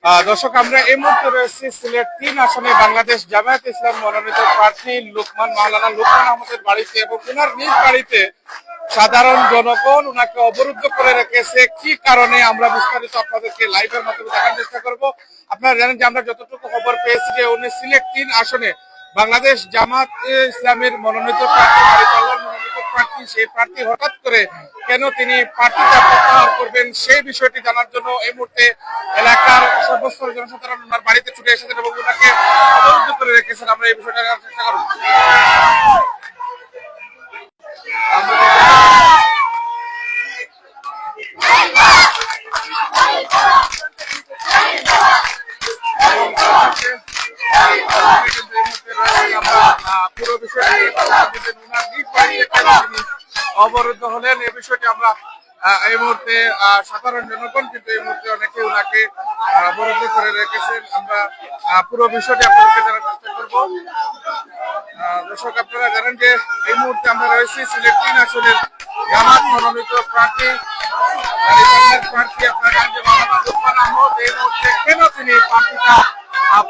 দর্শক, আমরা এই মুহূর্তে রয়েছি সিলেট ৩ আসনে বাংলাদেশ জামায়াতে ইসলাম মনোনীত প্রার্থী মাওলানা লুকমান আহমদের বাড়িতে, এবং ওনার নিজ বাড়িতে সাধারণ জনগণ ওনাকে অবরুদ্ধ করে রেখেছে। কি কারণে আমরা বিস্তারিত আপনাদেরকে লাইভের মাধ্যমে দেখার চেষ্টা করব। আপনারা জানেন যে আমরা যতটুকু খবর পেয়েছি যে উনি সিলেট ৩ আসনে বাংলাদেশ জামাত ইসলামের মনোনীত প্রার্থী, মনোনীত প্রার্থী, সেই প্রার্থী হঠাৎ করে কেন তিনি প্রার্থীতা প্রত্যাহার করবেন সেই বিষয়টি জানার জন্য এই মুহূর্তে এলাকার সর্বস্তরের জনসাধারণ ওনার বাড়িতে ছুটে এসেছেন এবং ওনাকে অবরুদ্ধ করে রেখেছেন। আমরা এই বিষয়টা জানার চেষ্টা করব। পুরো বিষয়টি অবরুদ্ধ হলেন এই বিষয়টি আমরা এই মুহূর্তে সাধারণ জনগণ কিন্তু এই মুহূর্তে অনেকে ওনাকে অবরুদ্ধ করে রেখেছেন। আমরা পুরো বিষয়টি আপনাদেরকে জানার চেষ্টা করবো। দর্শক, আপনারা জানেন যে এই মুহূর্তে আমরা রয়েছি সিলেট ৩ আসনের জামাত মনোনীত প্রার্থী আপনারা জানেন যে মাওলানা লুকমান আহমদ এই মুহূর্তে কেন তিনি প্রার্থীতা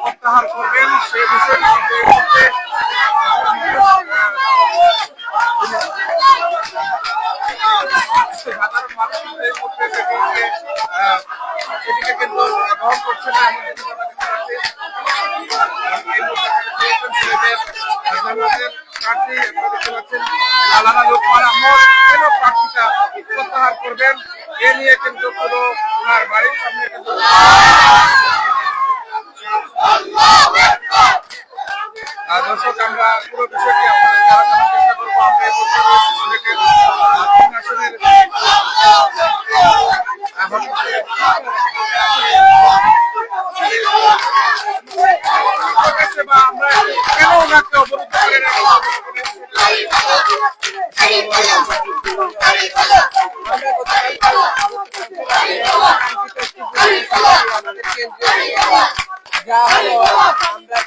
প্রত্যাহার করবেন সেই বিষয়টি কিন্তু এই মুহূর্তে সাধারণ মানুষ এই মুহূর্তে সেটিকে কিন্তু গ্রহণ করছে না। প্রার্থী দেখতে পাচ্ছেন মাওলানা লুকমান আহমদ কেন প্রার্থীতা প্রত্যাহার করবেন এ নিয়ে কিন্তু পুরো ওনার বাড়ির সামনে কিন্তু দর্শক, আমরা পুরো বিষয়টি আপনাদের জানার চেষ্টা করবো। আমরা এই মুহূর্তে রয়েছি সিলেটের ৩ আসনের আমরা কেন ওনাকে অবরুদ্ধ করে যা হলো আমরা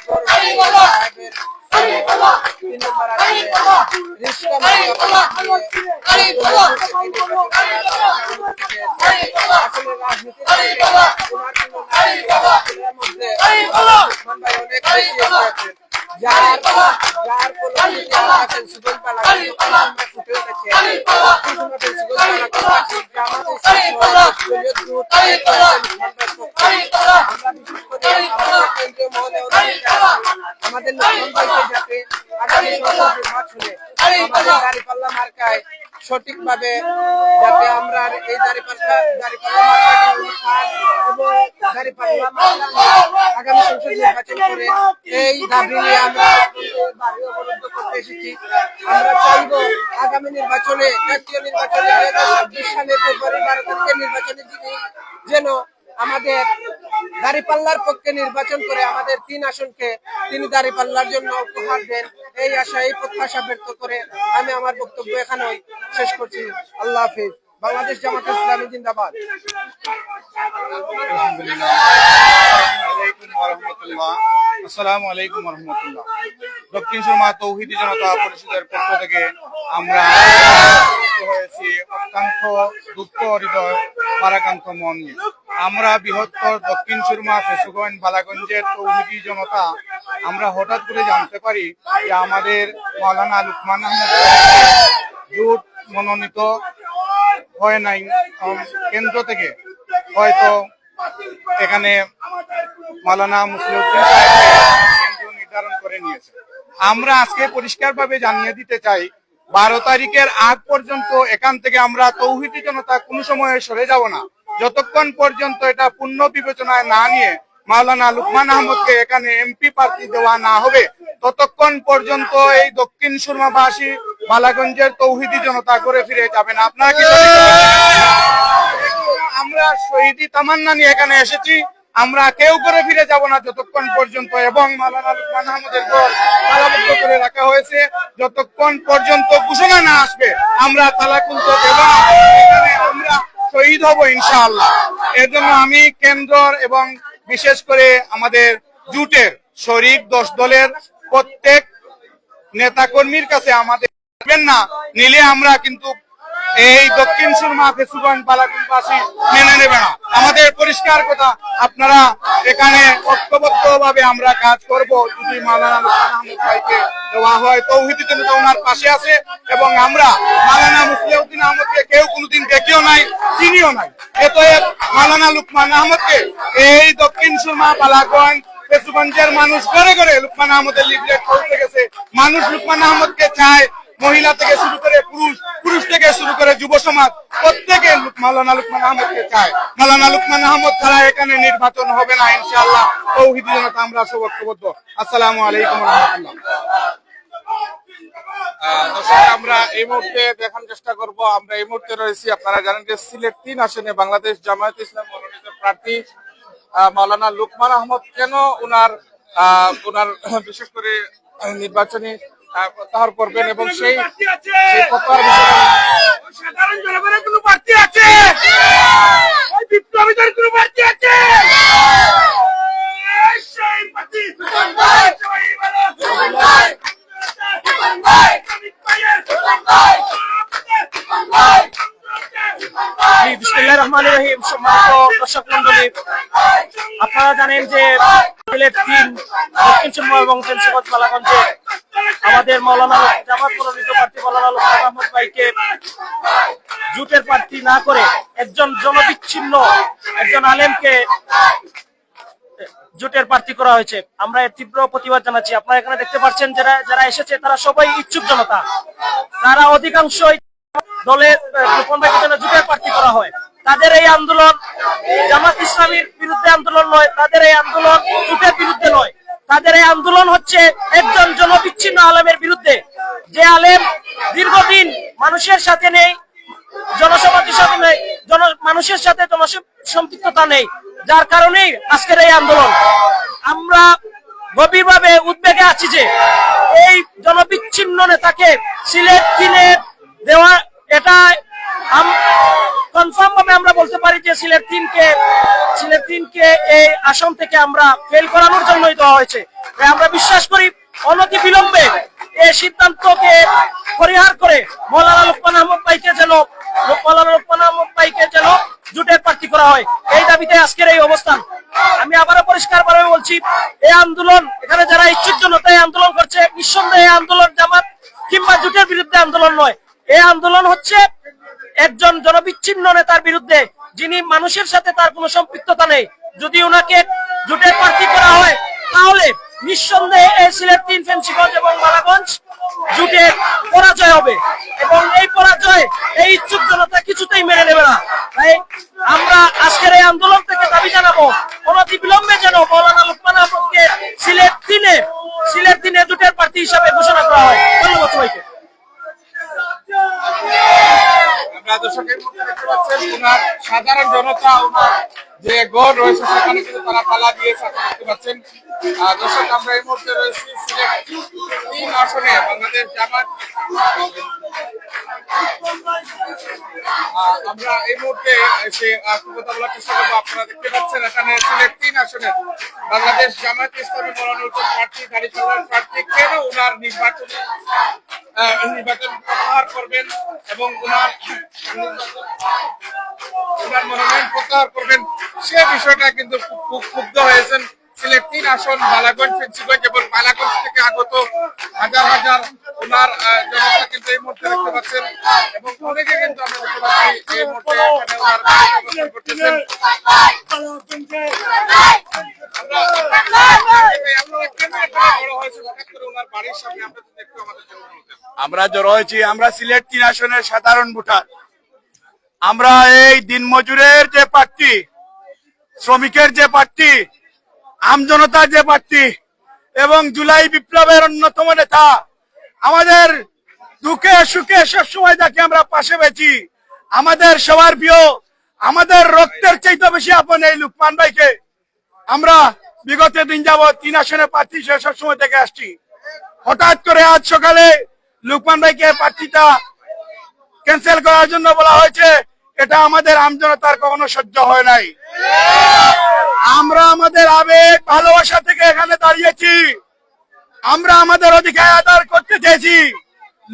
আমাদের যাতে আগামী নির্বাচনে আমাদের দাঁড়িপাল্লা মার্কায় সঠিকভাবে যাতে আমরা এই দাঁড়িপাল্লা আগামী সংসদ নির্বাচন করে এই দাবি নিয়ে আমরা বাড়ি অবরুদ্ধ করতে এসেছি। আমরা চাইব আগামী নির্বাচনে, জাতীয় নির্বাচনে 2026 সালের ফেব্রুয়ারি 12 তারিখের নির্বাচনে যেন আমাদের দাঁড়িপাল্লার পক্ষে নির্বাচন করে আমাদের ৩ আসনকে তিনি দাঁড়িপাল্লার জন্য উপহার দেন, এই আশা এই প্রত্যাশা ব্যক্ত করে আমি আমার বক্তব্য এখানেই শেষ করছি। আল্লাহ হাফিজ। বাংলাদেশ জামাত ইসলামী জিন্দাবাদ। আসসালামু আলাইকুম ওয়া রাহমাতুল্লাহ। দক্ষিণ সুরমা তৌহিদি জনতা পরিষদের পক্ষ থেকে আমরা হয়েছি অত্যন্ত দুঃখ হৃদয় ভারাক্রান্ত মন নিয়ে। আমরা বৃহত্তর দক্ষিণ সুরমা ফেসুগঞ্জ বালাগঞ্জের তৌহিদি জনতা আমরা হঠাৎ করে জানতে পারি যে আমাদের মাওলানা লুকমান আহমদ জোট মনোনীত হয় নাই কেন্দ্র থেকে, হয়তো এখানে মাওলানা মুসলিউদ্দিন কেন্দ্র নির্ধারণ করে নিয়েছে। আমরা আজকে পরিষ্কারভাবে জানিয়ে দিতে চাই 12 তারিখের আগ পর্যন্ত এখান থেকে আমরা তৌহিদি জনতা কোনো সময়ে সরে যাব না, যতক্ষণ পর্যন্ত এটা পূর্ণ বিবেচনায় না নিয়ে মাওলানা লুকমান আহমদকে এখানে এমপি প্রার্থী দেওয়া না হবে, ততক্ষণ পর্যন্ত এই দক্ষিণ সুরমাবাসী বালাগঞ্জের তৌহিদি জনতা করে ফিরে যাবে না। আপনারা কি আমরা শহীদি তামান্না নিয়ে এখানে এসেছি, আমরা কেউ করে ফিরে যাব না যতক্ষণ পর্যন্ত, এবং মাওলানা লুকমান আহমদের দল তালাবদ্ধ করে রাখা হয়েছে যতক্ষণ পর্যন্ত ঘোষণা না আসবে আমরা তালা খুলতে দেব না। এখানে আমরা শহীদ হব ইনশাআল্লাহ। এর জন্য আমি কেন্দ্র এবং বিশেষ করে আমাদের জুটের শরিক 10 দলের প্রত্যেক নেতা কর্মীর কাছে আমাদের না নিলে আমরা কিন্তু এই দক্ষিণ সুরমা ফেসুগঞ্জ বালাকুলবাসী মেনে নেবে না। আমাদের পরিষ্কার কথা, আপনারা এখানে ঐক্যবদ্ধ ভাবে আমরা কাজ করব। যদি মাওলানা লোকমান আহমদ ভাইকে দেওয়া হয়, তৌহিদি জনতা ওনার পাশে আছে এবং আমরা মাওলানা মুসলিউদ্দিন আহমদকে কেউ কোনোদিন দেখিও নাই, চিনিও নাই। অতএব মাওলানা লোকমান আহমদকে এই দক্ষিণ সুরমা বালাগঞ্জ ফেসুগঞ্জের মানুষ ঘরে ঘরে লোকমান আহমদের লিফলেট পৌঁছে গেছে। মানুষ লোকমান আহমদকে চায়, মহিলা থেকে শুরু করে পুরুষ, পুরুষ থেকে শুরু করে যুব সমাজ, প্রত্যেকে মাওলানা লোকমান আহমদকে চায়। মাওলানা লোকমান আহমদ ছাড়া এখানে নির্বাচন হবে না ইনশাআল্লাহ। তৌহিদি জনতা আমরা সব ঐক্যবদ্ধ। আসসালামু আলাইকুম ওয়া রাহমাতুল্লাহ। দর্শক, আমরা এই মুহূর্তে দেখার চেষ্টা করব। আমরা এই মুহূর্তে রয়েছি, আপনারা জানেন যে সিলেট ৩ আসনে বাংলাদেশ জামায়াতে ইসলাম মনোনীত প্রার্থী মাওলানা লোকমান আহমদ কেন ওনার বিশেষ করে নির্বাচনী প্রত্যাহার করবেন এবং সেই প্রত্যাহার সাধারণ জনগণের কোন প্রার্থী আছে, বিপ্লবীদের কোন প্রার্থী আছে? বিসমিল্লাহির রহমানির রহিম। সম্মানিত দর্শক মন্ডলী, আপনারা জানেন যে সিলেট ৩ দক্ষিণ সুরমা এবং ফেঞ্চিগঞ্জ বালাগঞ্জে আমাদের মাওলানা জামাত মনোনীত প্রার্থী মাওলানা লোকমান আহমদ ভাইকে জোটের প্রার্থী না করে একজন জনবিচ্ছিন্ন একজন আলেমকে জোটের প্রার্থী করা হয়েছে। আমরা এর তীব্র প্রতিবাদ জানাচ্ছি। আপনারা এখানে দেখতে পাচ্ছেন যারা এসেছে তারা সবাই ইচ্ছুক জনতা। তারা অধিকাংশই দলের লোকমান ভাইকে যেন জোটের প্রার্থী করা হয়। তাদের এই আন্দোলন জামাত ইসলামীর বিরুদ্ধে আন্দোলন নয়, তাদের এই আন্দোলন জোটের বিরুদ্ধে নয়, তাদের এই আন্দোলন হচ্ছে একজন জনবিচ্ছিন্ন আলেমের বিরুদ্ধে। যে আলেম দীর্ঘদিন মানুষের সাথে নেই, জনসমাজের সাথে নেই, মানুষের সাথে জনসম্পৃক্ততা নেই, যার কারণেই আজকের এই আন্দোলন। আমরা গভীরভাবে উদ্বেগে আছি যে এই জনবিচ্ছিন্ন নেতাকে সিলেট ৩-এ দেওয়া, এটা কনফার্ম ভাবে আমরা বলতে পারি যে সিলেট ৩-কে এই আসন থেকে আমরা ফেল করানোর জন্যই দেওয়া হয়েছে। আমরা বিশ্বাস করি অনতি বিলম্বে এই সিদ্ধান্তকে পরিহার করে মাওলানা লোকমান আহমদ ভাইকে যেন জোটের প্রার্থী করা হয়। এই দাবিতে আজকের এই অবস্থান। আমি আবারও পরিষ্কার ভাবে বলছি, এই আন্দোলন, এখানে যারা ইচ্ছুক জনতা এই আন্দোলন করছে, নিঃসন্দেহে এই আন্দোলন জামাত কিংবা জোটের বিরুদ্ধে আন্দোলন নয়। এই আন্দোলন হচ্ছে একজন জনবিচ্ছিন্ন নেতার বিরুদ্ধে, যিনি মানুষের সাথে তার কোনো সম্পৃক্ততা নেই। যদি ওনাকে জোটের প্রার্থী করা হয়, তাহলে নিঃসন্দেহে এই সিলেট ৩, ফেঞ্চিগঞ্জ এবং বালাগঞ্জ জোটের পরাজয় হবে এবং এই পরাজয় এই ইচ্ছুক জনতা কিছুতেই মেনে নেবে না। তাই আমরা আজকের এই আন্দোলন থেকে দাবি জানাবো অনতি বিলম্বে যেন মাওলানা লোকমান আহমদকে সিলেট ৩-এ জোটের প্রার্থী হিসাবে ঘোষণা করা হয়। ধন্যবাদ সবাইকে। সাধারণ জনতা যে গড় রয়েছে সেখানে কিন্তু তারা তালা দিয়েছে, দেখতে পাচ্ছেন। দর্শক, আমরা এই মুহূর্তে রয়েছি সিলেট ৩ আসনে বাংলাদেশ জামাত। আমরা এই মুহূর্তে এসে কথা বলার চেষ্টা করবো। আপনারা দেখতে পাচ্ছেন এখানে সিলেট ৩ আসনে বাংলাদেশ জামাত ইসলামী মনোনীত প্রার্থী, দাঁড়িপাল্লার প্রার্থী কেন ওনার নির্বাচন প্রত্যাহার করবেন এবং ওনার মনোনয়ন প্রত্যাহার করবেন, সে বিষয়টা কিন্তু খুব ক্ষুব্ধ হয়েছেন সিলেট ৩ আসন বালাগঞ্জ, ফেঞ্চিগঞ্জ এবং বালাগঞ্জ থেকে আগত হাজার হাজার ওনার জনতা কিন্তু এই মুহূর্তে দেখতে পাচ্ছেন এবং অনেকে কিন্তু আমরা দেখতে পাচ্ছি এই মুহূর্তে ওনার অবস্থান করতেছেন। আমরা জড়ো হয়েছি, আমরা সিলেট ৩ আসনের সাধারণ ভোটার। আমরা এই দিনমজুরের যে প্রার্থী, শ্রমিকের যে প্রার্থী, আমজনতার যে প্রার্থী এবং জুলাই বিপ্লবের অন্যতম নেতা, আমাদের দুঃখে সুখে সবসময় যাকে আমরা পাশে পেয়েছি, আমাদের সবার প্রিয়, আমাদের রক্তের চাইতে বেশি আপন এই লোকমান ভাইকে আমরা বিগত দিন যাবত ৩ আসনে প্রার্থী হিসেবে সবসময় থেকে আসছি। হঠাৎ করে আজ সকালে লোকমান ভাইকে প্রার্থীটা ক্যান্সেল করার জন্য বলা হয়েছে, এটা আমাদের আমজনতার কখনো সহ্য হয় নাই। আমরা আমাদের আবেগ ভালোবাসা থেকে এখানে দাঁড়িয়েছি, আমরা আমাদের অধিকার আদায় করতে চেয়েছি।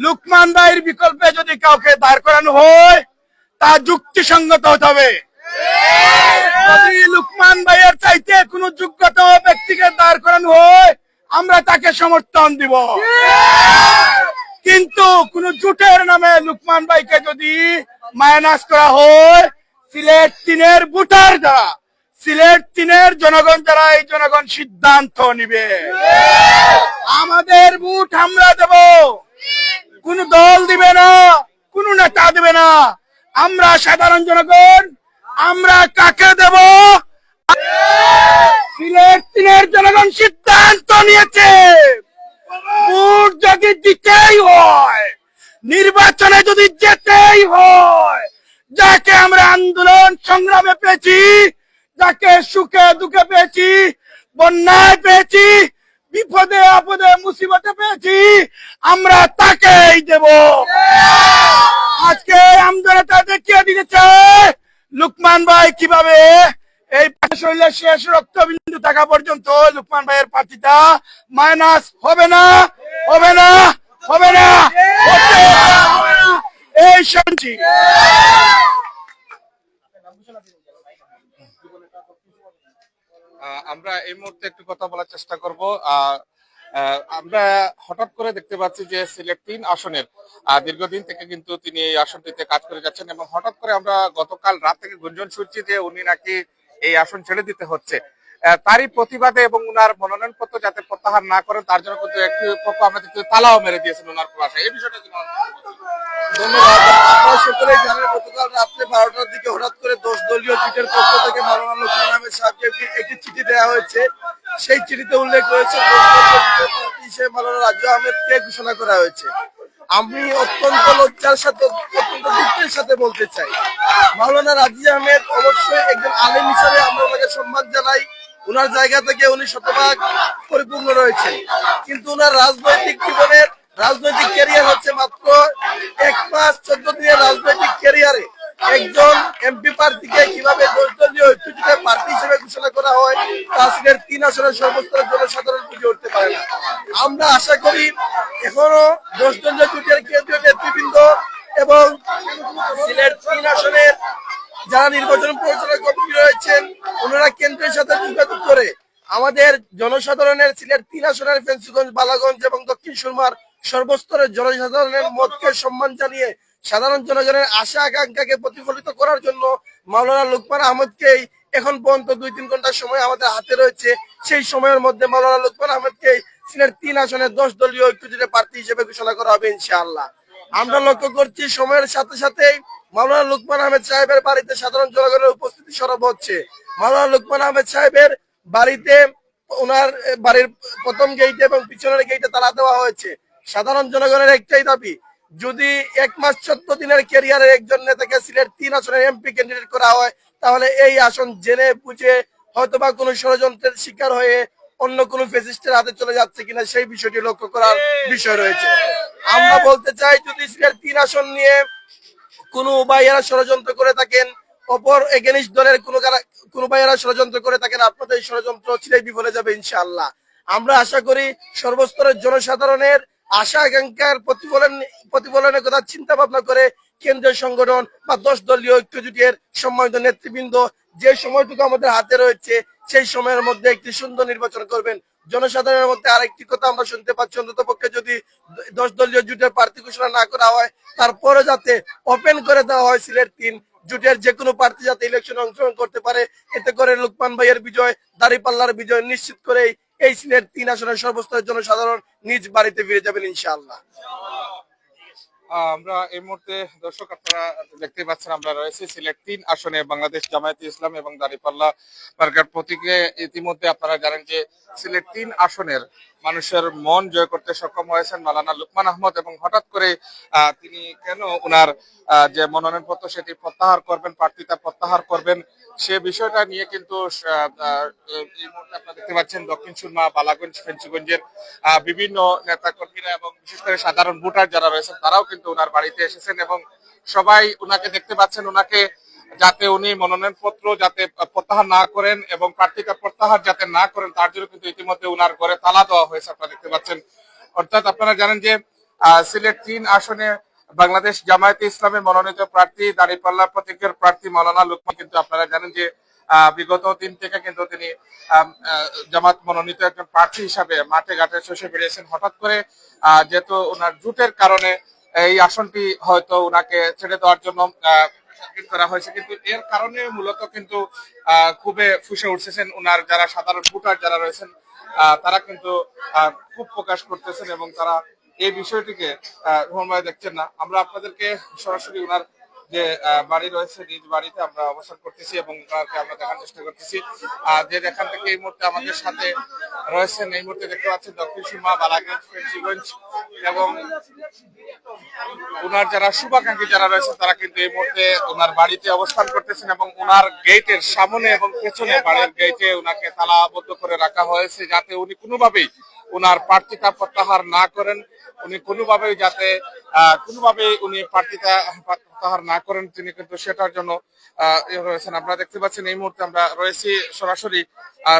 লুকমান ভাইয়ের বিকল্পে যদি কাউকে দাঁড় করানো হয় তা যুক্তিসঙ্গত হতে হবে। যদি লুকমান ভাইয়ের চাইতে কোনো যোগ্যতম ব্যক্তিকে দাঁড় করানো হয় আমরা তাকে সমর্থন দিব। কিন্তু কোন জোটের নামে লুকমান ভাইকে যদি মাইনাস করা হয়, সিলেট 3-এর ভোটার যারা, সিলেট 3-এর জনগণ যারা, এই জনগণ সিদ্ধান্ত নিবে। আমাদের ভোট আমরা দেব, কোন দল দিবে না, কোন নেতা দিবে না। আমরা সাধারণ জনগণ, আমরা কাকে দেব? সিলেট 3-এর জনগণ সিদ্ধান্ত নিয়েছে ভোট যদি দিতেই হয়, নির্বাচনে যদি যেতেই হয়, যাকে আমরা আন্দোলন সংগ্রামে পেয়েছি, যাকে সুখে দুঃখে পেয়েছি, বন্যায় পেয়েছি, বিপদে আপদে মুসিবতে পেয়েছি, আমরা তাকেই দেব। আজকে আমজনতা দেখিয়ে দিয়েছে লুকমান ভাই কিভাবে এই শরীরের শেষ রক্তবিন্দু থাকা পর্যন্ত লুকমান ভাইয়ের প্রার্থীটা মাইনাস হবে না, হবে না, হবে না, হবে না, এই শুনছি। আমরা এই মুহূর্তে একটু কথা বলার চেষ্টা করব। আমরা হঠাৎ করে দেখতে পাচ্ছি যে সিলেট 3 আসনের দীর্ঘদিন থেকে কিন্তু তিনি এই আসনটিতে কাজ করে যাচ্ছেন এবং হঠাৎ করে আমরা গতকাল রাত থেকে গুঞ্জন শুনছি যে উনি নাকি এই আসন ছেড়ে দিতে হচ্ছে। তারই প্রতিবাদে এবং উনার মনোনয়নপত্র যাতে প্রত্যাহার না করেন তার জন্য কিন্তু একটি পক্ষ আমরা কিন্তু তালাও মেরে দিয়েছেন ওনার বাসায়। এই বিষয়টা ধন্যবাদ। আপনারা সকলেই জানেন গতকাল রাত্রে 12টার দিকে হঠাৎ করে 10 দলীয় জোটের পক্ষ থেকে মাওলানা লোকমান আহমেদ সাহেবকে একটি চিঠি দেওয়া হয়েছে। সেই চিঠিতে উল্লেখ রয়েছে হিসেবে মাওলানা রাজু আহমেদকে ঘোষণা করা হয়েছে। আমি অত্যন্ত লজ্জার সাথে, অত্যন্ত দুঃখের সাথে বলতে চাই, মাওলানা রাজু আহমেদ অবশ্যই একজন আলেম হিসাবে আমরা ওনাকে সম্মান জানাই। উনার জায়গা থেকে উনি শতভাগ পরিপূর্ণ রয়েছেন, কিন্তু উনার রাজনৈতিক জীবনের রাজনৈতিক ক্যারিয়ার হচ্ছে মাত্র 1 মাস 14 দিনের রাজনৈতিক ক্যারিয়ারে একজন এমপি প্রার্থীকে কিভাবে 10 দলীয় ঐক্যজোটের প্রার্থী হিসেবে ঘোষণা করা হয় তা সিলেট 3 আসনের সর্বস্তরের জনসাধারণ বুঝে উঠতে পারে না। আমরা আশা করি এখনো 10 দলীয় জোটের কেন্দ্রীয় নেতৃবৃন্দ এবং সিলেট 3 আসনের যারা নির্বাচন পরিচালনা কমিটি রয়েছেন ওনারা কেন্দ্রের সাথে যোগাযোগ করে আমাদের জনসাধারণের সিলেট 3 আসনের ফেন্সিগঞ্জ, বালাগঞ্জ এবং দক্ষিণ সুরমার সর্বস্তরের জনসাধারণের মতকে সম্মান জানিয়ে সাধারণ জনগণের আশা আকাঙ্ক্ষাকে প্রতিফলিত করার জন্য মাওলানা লোকমান আহমেদকেই এখন পর্যন্ত 2-3 ঘন্টা সময় আমাদের হাতে রয়েছে। সেই সময়ের মধ্যে মাওলানা লোকমান আহমেদকে সিলেট 3 আসনের 10 দলীয় ঐক্যজোটের প্রার্থী হিসেবে ঘোষণা করা হবে ইনশাআল্লাহ। আমরা লক্ষ্য করছি সময়ের সাথে সাথেই মাওলানা লোকমান আহমেদ সাহেবের বাড়িতে সাধারণ জনগণের উপস্থিতি সরব হচ্ছে। মাওলানা লোকমান আহমেদ সাহেবের বাড়িতে ওনার বাড়ির প্রথম গেইটে এবং পিছনের গেইটে তালা দেওয়া হয়েছে। সাধারণ জনগণের একটাই দাবি, যদি 1 মাস 14 দিনের ক্যারিয়ারের একজন নেতাকে সিলেট 3 আসনের এমপি ক্যান্ডিডেট করা হয় তাহলে এই আসন জেনে বুঝে হয়তোবা কোনো ষড়যন্ত্রের শিকার হয়ে অন্য কোনো ফ্যাসিস্টের হাতে চলে যাচ্ছে কিনা সেই বিষয়টি লক্ষ্য করার বিষয় রয়েছে। আমরা বলতে চাই, যদি সিলেট 3 আসন নিয়ে কোনো ভাইয়েরা ষড়যন্ত্র করে থাকেন, অপর এগেনিস্ট দলের কোনো ভাইয়েরা ষড়যন্ত্র করে থাকেন, আপনাদের ষড়যন্ত্র চিরাই বিফলে যাবে ইনশাআল্লাহ। আমরা আশা করি সর্বস্তরের জনসাধারণের আশা আকাঙ্ক্ষার প্রতিফলনের কথা চিন্তা ভাবনা করে কেন্দ্রীয় সংগঠন বা 10 দলীয় ঐক্যজোটের সম্মানিত নেতৃবৃন্দ যে সময়টুকু আমাদের হাতে রয়েছে সেই সময়ের মধ্যে একটি সুন্দর নির্বাচন করবেন। জনসাধারণের মধ্যে আরেকটি কথা আমরা শুনতে পাচ্ছি, অন্তত পক্ষে যদি 10 দলীয় জোটের প্রার্থী ঘোষণা না করা হয় তারপরে যাতে ওপেন করে দেওয়া হয় সিলেট 3 জোটের যে কোনো প্রার্থী যাতে ইলেকশনে অংশগ্রহণ করতে পারে। এতে করে লুকমান ভাইয়ের বিজয়, দাঁড়িপাল্লার বিজয় নিশ্চিত করে এই সিলেট 3 আসনের সর্বস্তরের জনসাধারণ নিজ বাড়িতে ফিরে যাবেন ইনশাআল্লাহ। আমরা এই মুহূর্তে দর্শক আপনারা দেখতে পাচ্ছেন আমরা রয়েছি সিলেট 3 আসনে বাংলাদেশ জামায়াতে ইসলাম এবং দাঁড়িপাল্লা মার্কার প্রতীকে। ইতিমধ্যে আপনারা জানেন যে সিলেট 3 আসনের মানুষের মন জয় করতে সক্ষম হয়েছেন মাওলানা লোকমান আহমদ এবং হঠাৎ করে তিনি কেন ওনার যে মনোনয়নপত্র সেটি প্রত্যাহার করবেন, প্রার্থিতা প্রত্যাহার করবেন সে বিষয়টা নিয়ে কিন্তু এই মুহূর্তে আপনারা দেখতে পাচ্ছেন দক্ষিণ সুরমা, বালাগঞ্জ, ফেন্সিগঞ্জের বিভিন্ন নেতা কর্মীরা এবং বিশেষ করে সাধারণ ভোটার যারা রয়েছেন তারাও কিন্তু ওনার বাড়িতে এসেছেন এবং সবাই ওনাকে দেখতে পাচ্ছেন, ওনাকে যাতে উনি মনোনয়নপত্র যাতে প্রত্যাহার না করেন এবং প্রার্থিতা প্রত্যাহার যাতে না করেন তার জন্য কিন্তু ইতিমধ্যে ওনার ঘরে তালা দেওয়া হয়েছে আপনারা দেখতে পাচ্ছেন। অর্থাৎ আপনারা জানেন যে সিলেট 3 আসনে বাংলাদেশ জামায়াতে ইসলামে মনোনীত প্রার্থী দাঁড়িপাল্লা প্রতীকের প্রার্থী মাওলানা লুকমান কিন্তু আপনারা জানেন যে বিগত দিন থেকে কিন্তু তিনি জামাত মনোনীত একজন প্রার্থী হিসাবে মাঠে ঘাটে শোষে বেরিয়েছেন। হঠাৎ করে যেহেতু ওনার জুটের কারণে এই আসনটি হয়তো ওনাকে ছেড়ে দেওয়ার জন্য করা হয়েছে, কিন্তু এর কারণে মূলত কিন্তু খুবই ফুসে উঠতেছেন ওনার যারা সাধারণ ভোটার যারা রয়েছেন, তারা কিন্তু খুব প্রকাশ করতেছেন এবং তারা এই বিষয়টিকে ধর্মভাবে দেখছেন না। আমরা আপনাদেরকে সরাসরি ওনার যে বাড়ি রয়েছে নিজ বাড়িতে আমরা অবস্থান করতেছি এবং ওনাকে আমরা দেখার চেষ্টা করতেছি। যে এখান থেকে এই মুহূর্তে আমাদের সাথে রয়েছেন, এই মুহূর্তে দেখতে পাচ্ছেন দক্ষিণ সুরমা, বালাগঞ্জ, ফেঞ্চিগঞ্জ এবং ওনার যারা শুভাকাঙ্ক্ষী যারা রয়েছে তারা কিন্তু এই মুহূর্তে ওনার বাড়িতে অবস্থান করতেছেন এবং ওনার গেটের সামনে এবং পেছনে বাড়ির গেটে ওনাকে তালাবদ্ধ করে রাখা হয়েছে যাতে উনি কোনোভাবেই ওনার প্রার্থিতা প্রত্যাহার না করেন, উনি কোনোভাবেই যাতে উনি প্রার্থিতা প্রত্যাহার না করেন, তিনি কিন্তু সেটার জন্য রয়েছেন। আপনারা দেখতে পাচ্ছেন এই মুহূর্তে আমরা রয়েছি সরাসরি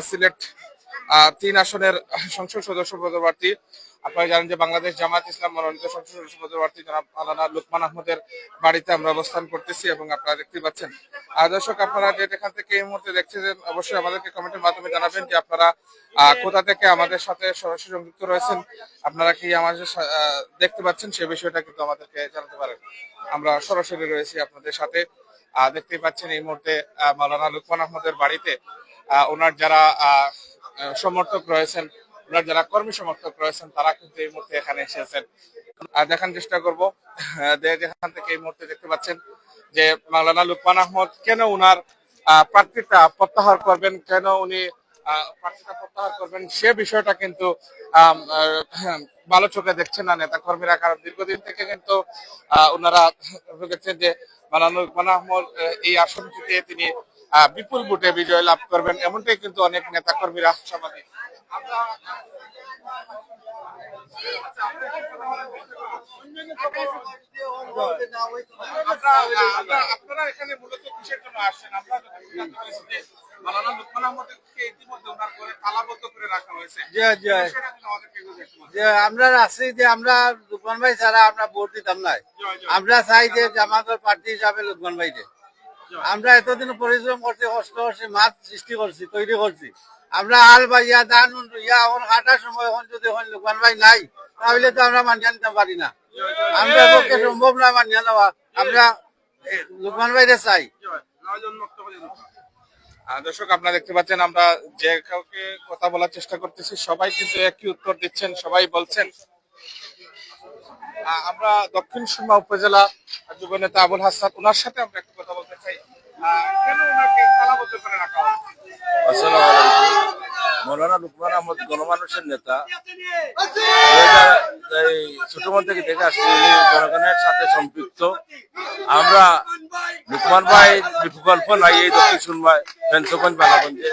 সিলেট 3 আসনের সংসদ সদস্য পদপ্রার্থী, আপনারা জানেন যে বাংলাদেশ জামায়াত ইসলাম মনোনীত সংসদ সদস্য পদপ্রার্থী জনাব মাওলানা লুকমান আহমদের বাড়িতে আমরা অবস্থান করতেছি এবং আপনারা দেখতে পাচ্ছেন। দর্শক, আপনারা যেখান থেকে এই মুহূর্তে দেখছেন অবশ্যই আমাদেরকে কমেন্টের মাধ্যমে জানাবেন যে আপনারা কোথা থেকে আমাদের সাথে সরাসরি সংযুক্ত রয়েছেন, আপনারা কি আমাদের দেখতে পাচ্ছেন সে বিষয়টা কিন্তু আমাদেরকে জানাতে পারেন। আমরা সরাসরি রয়েছি আপনাদের সাথে। দেখতেই পাচ্ছেন এই মুহূর্তে মাওলানা লুকমান আহমদের বাড়িতে ওনার যারা সমর্থক রয়েছেন, ওনার যারা কর্মী সমর্থক রয়েছেন তারা কিন্তু এই মুহূর্তে এখানে এসেছেন। দেখার চেষ্টা করব যেখান থেকে এই মুহূর্তে দেখতে পাচ্ছেন যে মাওলানা লুকমান আহমদ কেন উনার প্রার্থিতা প্রত্যাহার করবেন, কেন উনি প্রার্থিতা প্রত্যাহার করবেন সে বিষয়টা কিন্তু ভালো চোখে দেখছেন না নেতা কর্মীরা, কারণ দীর্ঘদিন থেকে কিন্তু ওনারা দেখছেন যে মাওলানা লুকমান আহমদ এই আসনটিতে তিনি বিপুল ভোটে বিজয় লাভ করবেন, এমনটাই কিন্তু অনেক নেতা কর্মীরা আশাবাদী। আপনারা এখানে মূলত কিসের জন্য আসছেন? আমরা মাওলানা লুকমান আহমদকে ইতিমধ্যে ওনার ঘরে তালাবদ্ধ করে রাখা হয়েছে। যে আমরা আছি যে আমরা লুকমান ভাই ছাড়া আমরা ভোট দিতাম না, আমরা চাই যে জামাতের প্রার্থী হিসাবে লুকমান ভাইকে। আমরা এতদিন পরিশ্রম করছি, কষ্ট করছি, মাছ সৃষ্টি করছি, তৈরি করছি। আমরা আল ভাইয়া দান ইয়া এখন হাঁটার সময় এখন যদি এখন লুকমান ভাই নাই তাহলে তো আমরা মানিয়ে নিতে পারি না, আমরা পক্ষে সম্ভব না মানিয়ে নেওয়া। আমরা লুকমান ভাইরে চাই। দর্শক, আপনারা দেখতে পাচ্ছেন আমরা যে কাউকে কথা বলার চেষ্টা করতেছি সবাই কিন্তু একই উত্তর দিচ্ছেন, সবাই বলছেন। আমরা দক্ষিণ সুরমা উপজেলা যুব নেতা আবুল হাসান, ওনার সাথে আমরা একটু কথা বলতে চাই। কেন ওনাকে তালাবদ্ধ করে রাখা হয়? আসসালামু আলাইকুম। মৌলানা লুকমান আহমদ গণমানুষের নেতা, এই ছোটমন থেকে দেখে আসছে উনি জনগণের সাথে সম্পৃক্ত। আমরা লুকমান ভাই বিকল্প নাই এই দক্ষিণ সুরমায়, ফেঞ্চগঞ্জ, বালাগঞ্জে।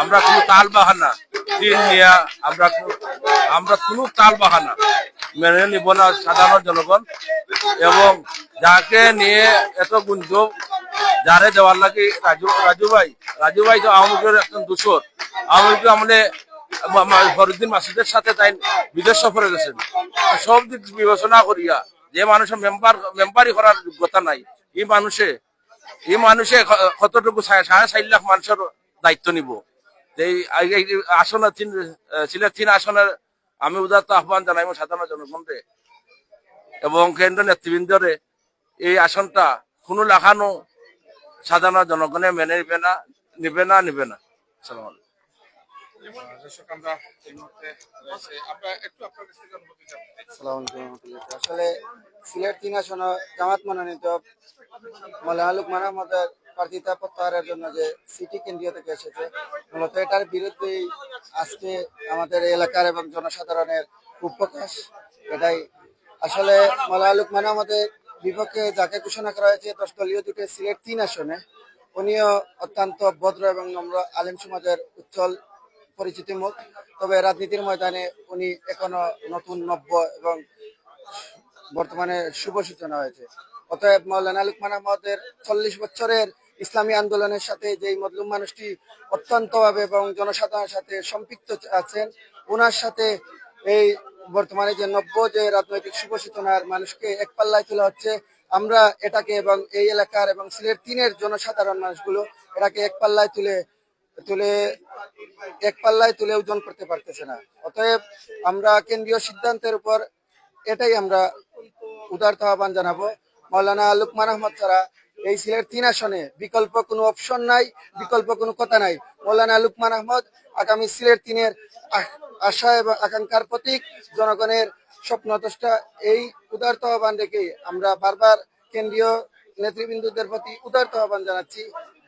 আমরা কোনো তাল বাহানা তিন নিয়ে আমরা কোনো তাল বাহানা মেনে নিব না সাধারণ জনগণ, এবং যাকে নিয়ে এত গুঞ্জন যারে দেওয়ার লাগে রাজু ভাই তো আওয়ামী লীগের একজন দূষর। আওয়ামী লীগ আমলে ফরুদ্দিন মাসুদের সাথে তাই বিদেশ সফরে গেছেন। সব দিক বিবেচনা করিয়া যে মানুষের মেম্বারই করার যোগ্যতা নাই, এই মানুষে কতটুকু 4.5 লাখ মানুষের দায়িত্ব নিব। এই আসনে সিলেট 3 আসনের আমি উদারত আহ্বান জানাই সাধারণ জনগণকে এবং কেন্দ্রীয় নেতৃবৃন্দরে এই আসনটা কোনো লাগানো সাধারণ জনগণে মেনে নিবে না। আসসালামু আলাইকুম। আসলে সিলেট 3 আসন জামাত মনোনীত মাওলানা লুকমান আহমদের প্রার্থিতা প্রত্যাহারের জন্য যে সিটি কেন্দ্রীয় থেকে এসেছে, মূলত এটার বিরুদ্ধেই আজকে আমাদের এলাকার এবং জনসাধারণের খুব প্রকাশ। এটাই আসলে মাওলানা লুকমান আহমদের বিপক্ষে যাকে ঘোষণা করা হয়েছে 10 দলীয় জোটে সিলেট 3 আসনে, উনিও অত্যন্ত ভদ্র এবং নম্র আলেম সমাজের উজ্জ্বল পরিচিতি মুখ। তবে রাজনীতির ময়দানে উনি এখনো নতুন নব্য এবং বর্তমানে শুভ সূচনা হয়েছে। অতএব মাওলানা লুকমান আহমদের 40 বছরের ইসলামী আন্দোলনের সাথে যেই মজলুম মানুষটি অত্যন্তভাবে এবং জনসাধারণের সাথে সম্পৃক্ত আছেন, ওনার সাথে এই বর্তমানে যে নব্য যে রাজনৈতিক শুভ সূচনার মানুষকে এক পাল্লায় তোলা হচ্ছে, আমরা এটাকে এবং এই এলাকার এবং সিলেট 3-এর জনসাধারণ মানুষগুলো এটাকে এক পাল্লায় তুলে ওজন করতে পারতেছে না। অতএব আমরা কেন্দ্রীয় সিদ্ধান্তের উপর এটাই আমরা উদারত আহ্বান জানাবো। মাওলানা লুকমান আহমদ ছাড়া এই সিলেট 3 আসনে বিকল্প কোনো অপশন নাই, বিকল্প কোনো কথা নাই। মাওলানা লুকমান আহমদ আগামী সিলেট 3-এর আশা এবং আকাঙ্ক্ষার প্রতীক, জনগণের স্বপ্নদ্রষ্টা। এই উদারত আহ্বান রেখে আমরা বারবার কেন্দ্রীয় নেতৃবৃন্দদের প্রতি উদারত আহ্বান জানাচ্ছি,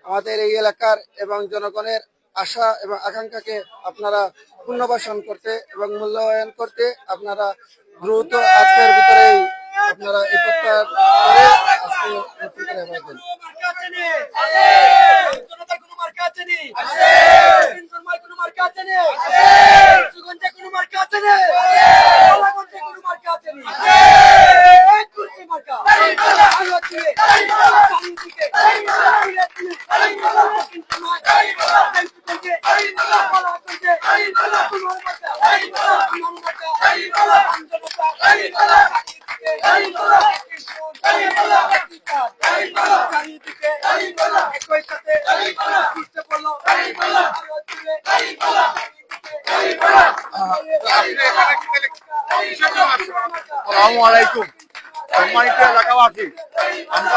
আমাদের এই এলাকার এবং জনগণের আশা এবং আকাঙ্ক্ষাকে আপনারা পুনর্বাসন করতে এবং মূল্যায়ন করতে আপনারা দ্রুত আজকের ভিতরেই আপনারা এই প্রত্যাহার করে আজকে নেতৃত্বে দেন। আসসালামু আলাইকুম সম্মানিত এলাকাবাসী,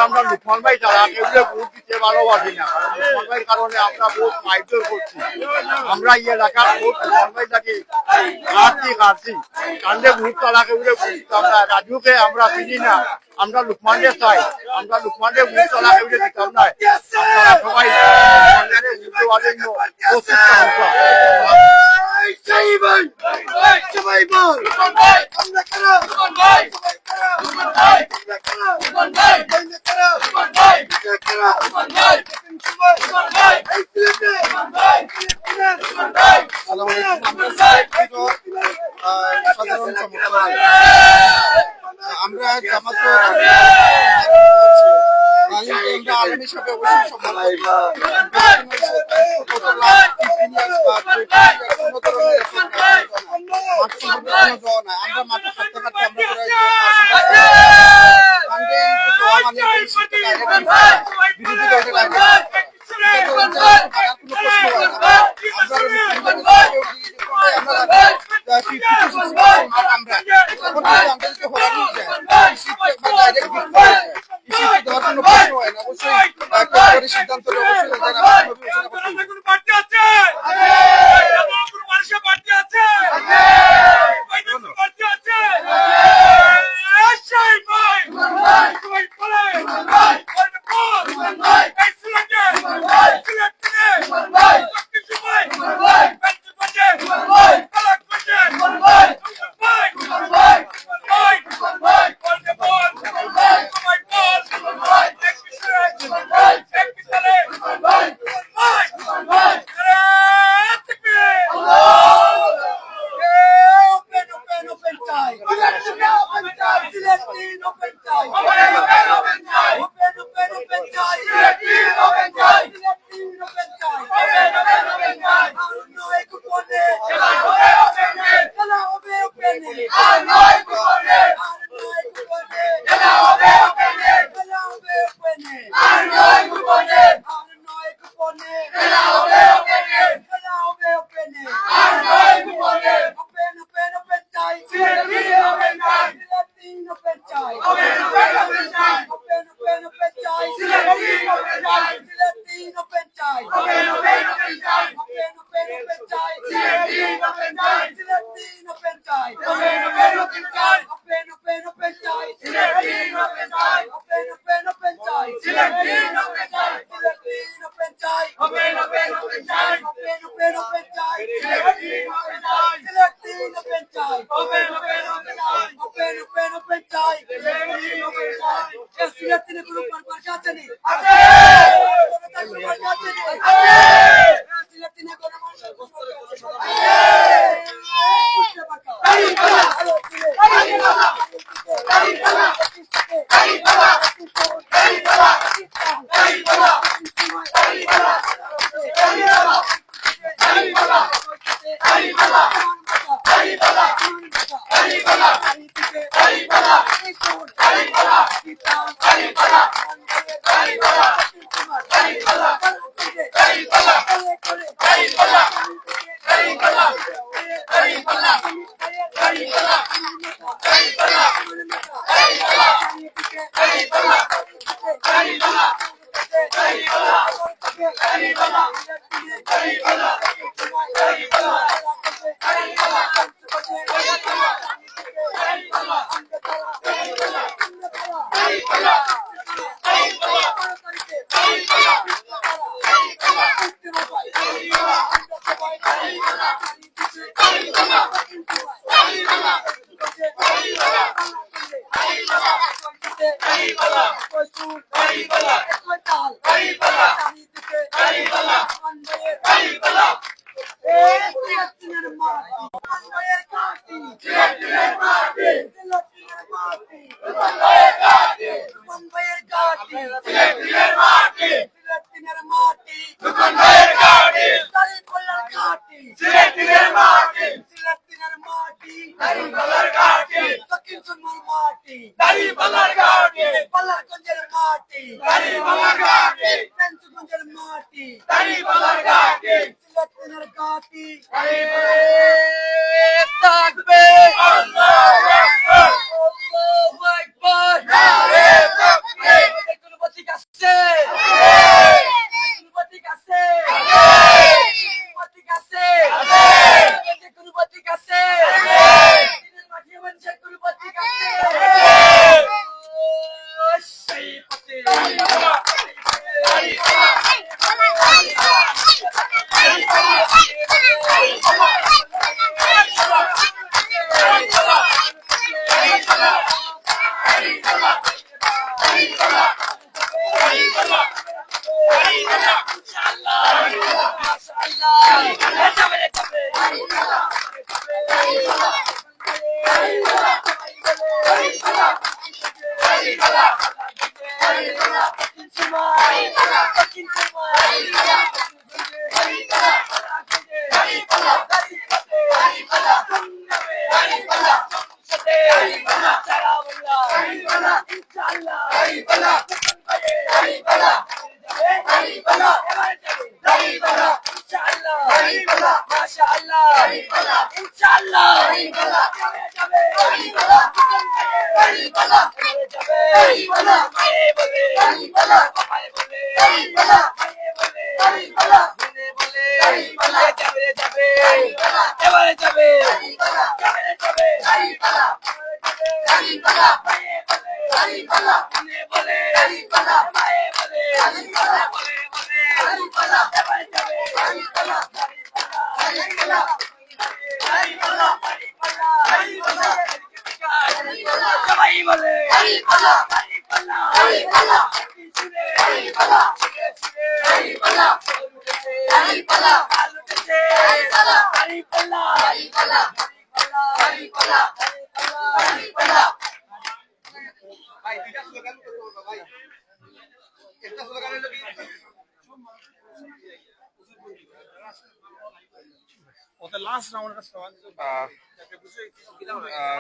আমরা লুকমান ভাই ছাড়া কেউ ভোট দিতে ভালোবাসি না। লুকমান ভাইয়ের কারণে আমরা ভোট মাইগ্রেট করছি। আমরা এই এলাকার ভোট লুকমান ভাই থাকি কাটছি কান্দে ভোট তারা কেউ দিতাম না। রাজুকে আমরা চিনি না, আমরা লুকমানদের চাই, আমরা লুকমানদের ভোট তারা কেউ দিতাম না। আপনারা সবাই ভোট দেওয়ার জন্য প্রস্তুত থাকুন। সাধারণ আমরা জামাত আলম হিসাবে অবশ্যই সম্মান আমরা মাঠে থাকতে থাকতে আমরা বিরোধী দলের সিদ্ধান্ত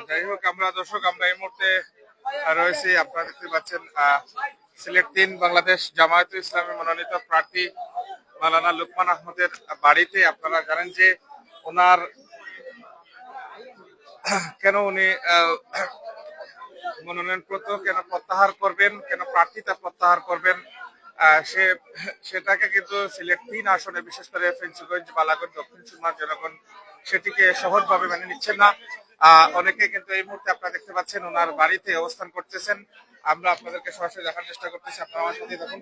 যাই হোক আমরা দর্শক আমরা এই মুহূর্তে রয়েছি, আপনারা দেখতে পাচ্ছেন সিলেট ৩ বাংলাদেশ জামায়াতে ইসলামী মনোনীত প্রার্থী মাওলানা লুকমান আহমদের বাড়িতে। আপনারা জানেন যে ওনার কেন উনি মনোনয়নপত্র কেন প্রত্যাহার করবেন, কেন প্রার্থিতা প্রত্যাহার করবেন, সেটাকে কিন্তু সিলেট ৩ আসনে বিশেষ করে ফেঞ্চুগঞ্জ, বালাগঞ্জ, দক্ষিণ সুরমার জনগণ সেটিকে সহজভাবে মেনে নিচ্ছেন না। অনেকে কিন্তু এই মুহূর্তে আপনারা দেখতে পাচ্ছেন ওনার বাড়িতে অবস্থান করতেছেন। আমরা আপনাদেরকে সরাসরি দেখার চেষ্টা করতেছি, আপনারা আমার সাথে দেখুন।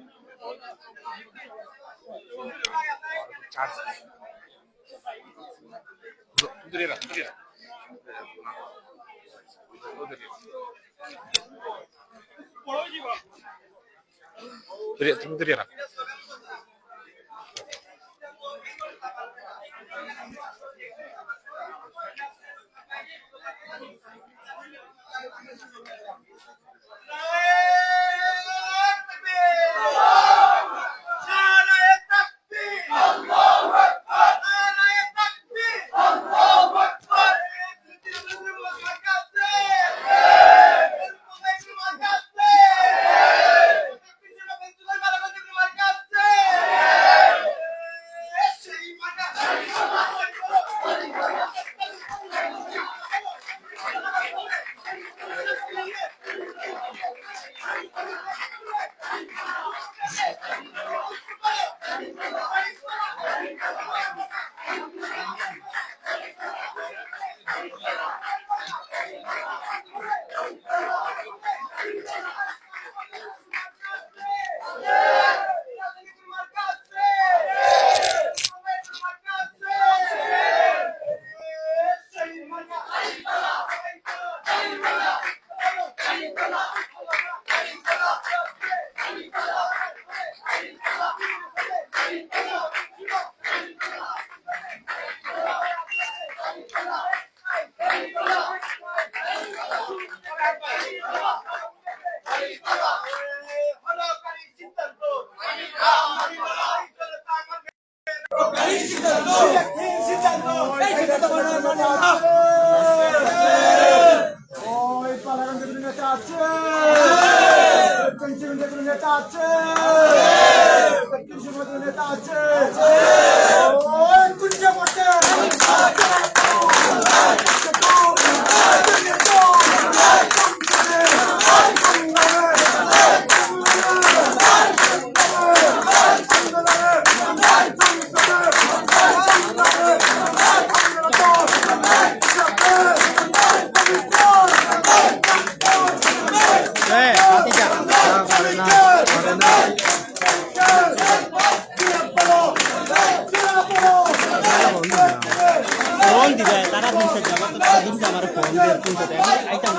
ফোন দিবে তারা দিচ্ছে আমার তো তারা দিচ্ছে আমার ফোন দিয়ে তুলতে দেয় আইটেম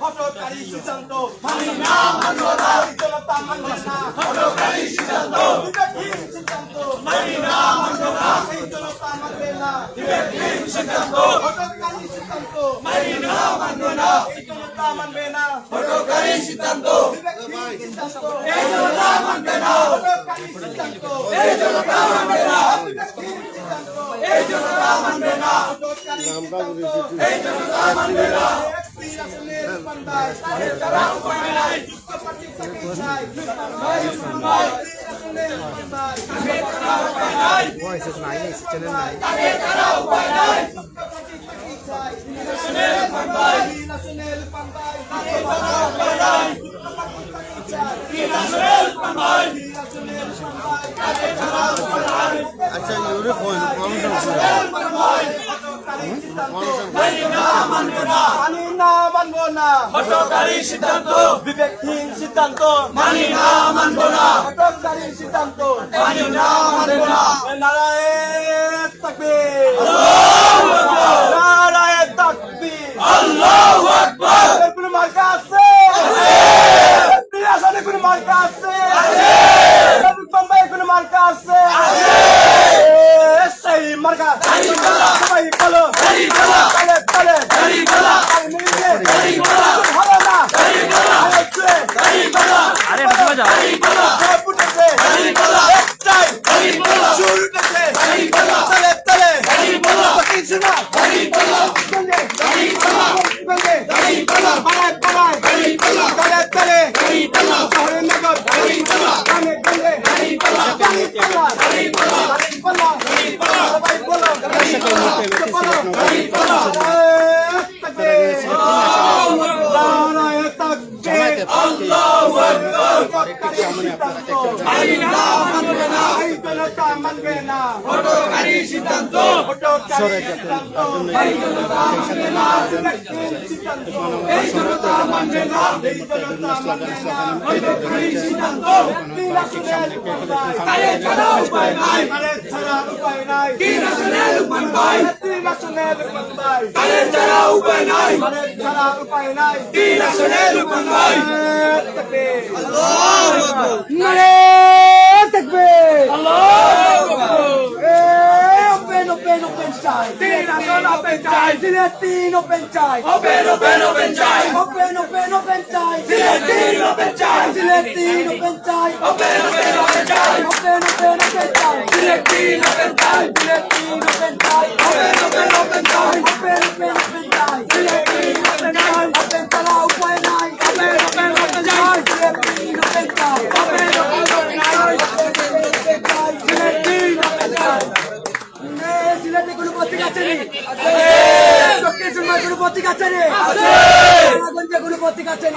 হঠকারী সিদ্ধান্ত মানি না মানব না জনতা মানবে না হঠকারী সিদ্ধান্ত বিবেকহীন সিদ্ধান্ত মানি না মানব না এই জনতা মানবে না বিবেকহীন সিদ্ধান্ত হঠকারী সিদ্ধান্ত মানি না মানব না এই জনতা মানবে না হঠকারী সিদ্ধান্ত বিবেকহীন সিদ্ধান্ত এই জনতা মানবে না হঠকারী সিদ্ধান্ত এই জনতা মানবে না বিবেকহীন সিদ্ধান্ত এই জনতা মানবে না হঠকারী সিদ্ধান্ত এই জনতা মানবে না আচ্ছা ইউরে ফোন হঠকারী সিদ্ধান্ত বিবেকহীন সিদ্ধান্ত মানি না মানব না হঠকারী সিদ্ধান্ত মানি না মানব না নারায়ে তাকবীর আল্লাহু আকবার নারায়ে তাকবীর আল্লাহু আকবার কোন মার্কা আছে আছে কোন মার্কা আছে বোম্বাই কোন মার্কা আছে সেই মার্কা সবাই বলো তালে তালে আরে বাজা পত্রিকা আছে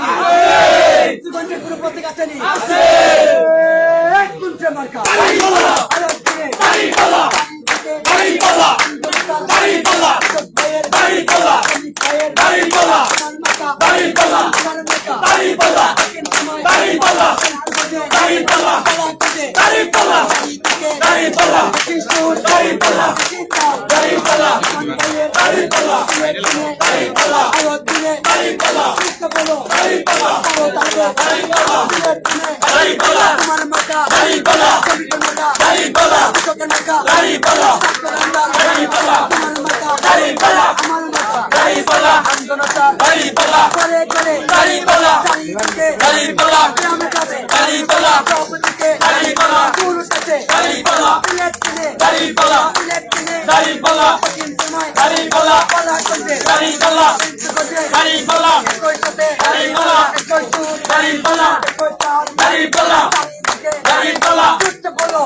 তোমার মাথা কৃষকের মাথা তোমার মাথা আমার মাথা আন্দোলনটা করে করে চারিদিকে গ্রামে যাবে সবদিকে পুরুষ আছে সিলেট কিনে সিলেট কিনে কঠিন সময় পালা করবে একই সাথে একই সুর একই তার চারিদিকে যুদ্ধ বলো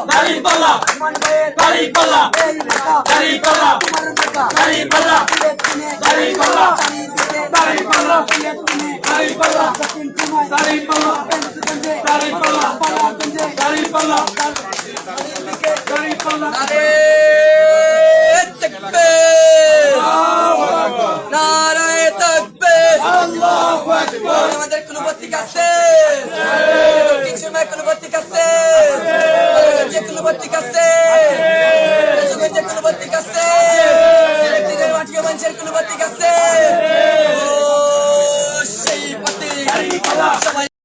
মান ভাইয়ের এই মাথা তোমার মাথা সিলেট কিনে চারিদিকে সিলেট কিনে কঠিন সময় গঞ্জে চারিদিকে নারায়ে তাকবীর আমাদের কোনো প্রতীক আছে দক্ষিণ সুরমায় কোনো প্রতীক আছে